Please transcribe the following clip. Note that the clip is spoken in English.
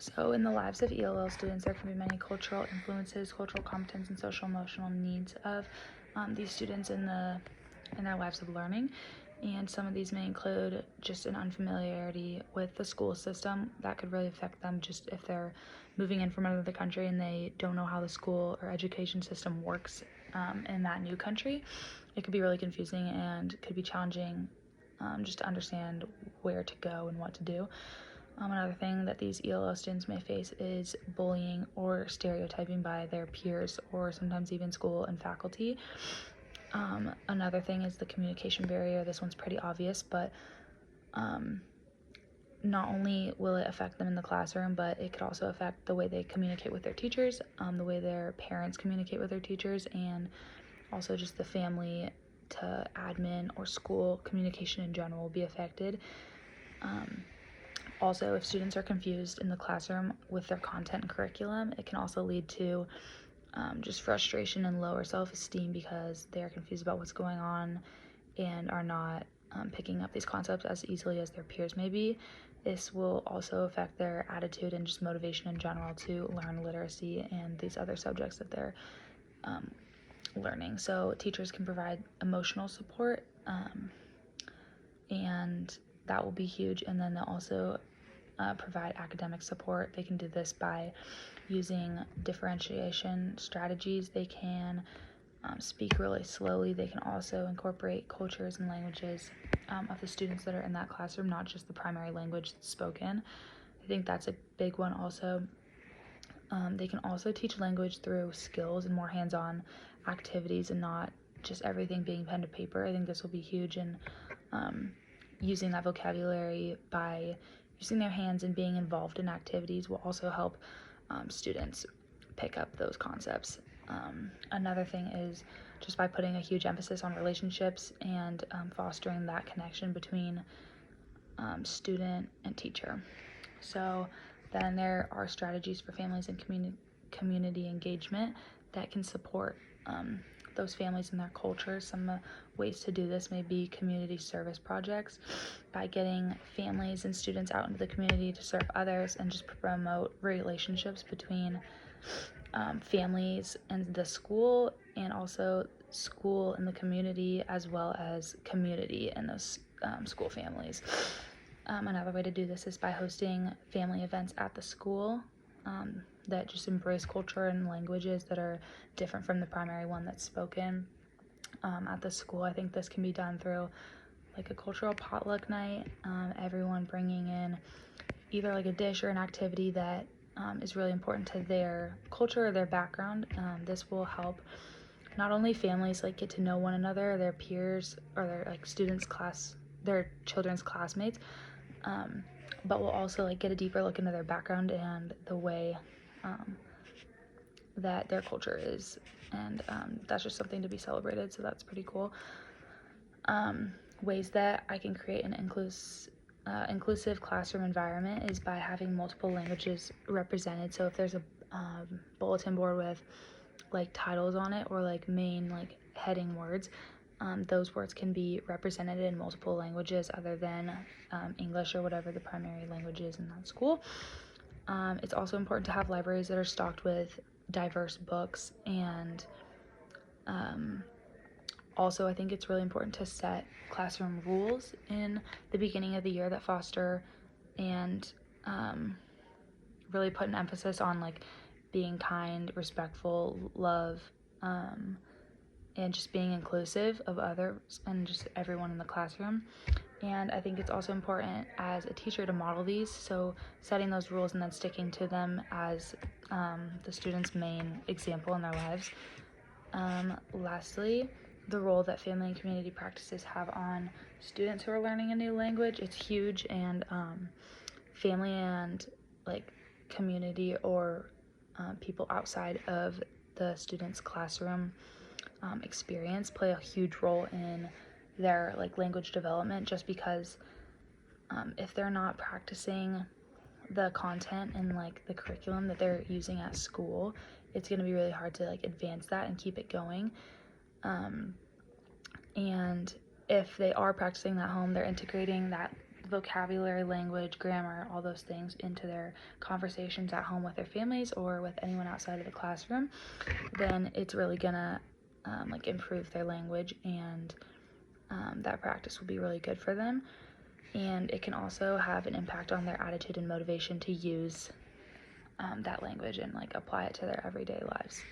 So in the lives of ELL students, there can be many cultural influences, cultural competence, and social emotional needs of these students in their lives of learning. And some of these may include just an unfamiliarity with the school system that could really affect them just if they're moving in from another country and they don't know how the school or education system works in that new country. It could be really confusing and could be challenging just to understand where to go and what to do. Another thing that these ELL students may face is bullying or stereotyping by their peers or sometimes even school and faculty. Another thing is the communication barrier. This one's pretty obvious, but not only will it affect them in the classroom, but it could also affect the way they communicate with their teachers, the way their parents communicate with their teachers, and also just the family to admin or school communication in general will be affected. Also, if students are confused in the classroom with their content and curriculum, it can also lead to just frustration and lower self-esteem because they are confused about what's going on and are not picking up these concepts as easily as their peers may be. This will also affect their attitude and just motivation in general to learn literacy and these other subjects that they're learning. So teachers can provide emotional support, and that will be huge. And then they'll also provide academic support. They can do this by using differentiation strategies. They can speak really slowly. They can also incorporate cultures and languages of the students that are in that classroom, not just the primary language that's spoken. I think that's a big one also. They can also teach language through skills and more hands-on activities and not just everything being pen to paper. I think this will be huge in using that vocabulary by using their hands and being involved in activities will also help students pick up those concepts. Another thing is just by putting a huge emphasis on relationships and fostering that connection between student and teacher. So then there are strategies for families and community engagement that can support those families and their cultures. Some ways to do this may be community service projects by getting families and students out into the community to serve others and just promote relationships between families and the school, and also school and the community, as well as community and those school families. Another way to do this is by hosting family events at the school that just embrace culture and languages that are different from the primary one that's spoken at the school. I think this can be done through like a cultural potluck night, everyone bringing in either like a dish or an activity that is really important to their culture or their background. This will help not only families like get to know one another, their peers, or their like their children's classmates, but will also like get a deeper look into their background and the way that their culture is, and that's just something to be celebrated, so that's pretty cool. Ways that I can create an inclusive classroom environment is by having multiple languages represented. So if there's a bulletin board with like titles on it or like main like heading words, those words can be represented in multiple languages other than English or whatever the primary language is in that school. It's also important to have libraries that are stocked with diverse books, and also I think it's really important to set classroom rules in the beginning of the year that foster and really put an emphasis on like being kind, respectful, love, and just being inclusive of others and just everyone in the classroom. And I think it's also important as a teacher to model these, so setting those rules and then sticking to them as the student's main example in their lives. Lastly, the role that family and community practices have on students who are learning a new language, it's huge, and family and like community or people outside of the student's classroom experience play a huge role in their like language development, just because if they're not practicing the content and like the curriculum that they're using at school, it's going to be really hard to like advance that and keep it going. And if they are practicing that home, they're integrating vocabulary, language, grammar, all those things into their conversations at home with their families or with anyone outside of the classroom, then it's really gonna like improve their language, and that practice will be really good for them. And it can also have an impact on their attitude and motivation to use that language and like apply it to their everyday lives.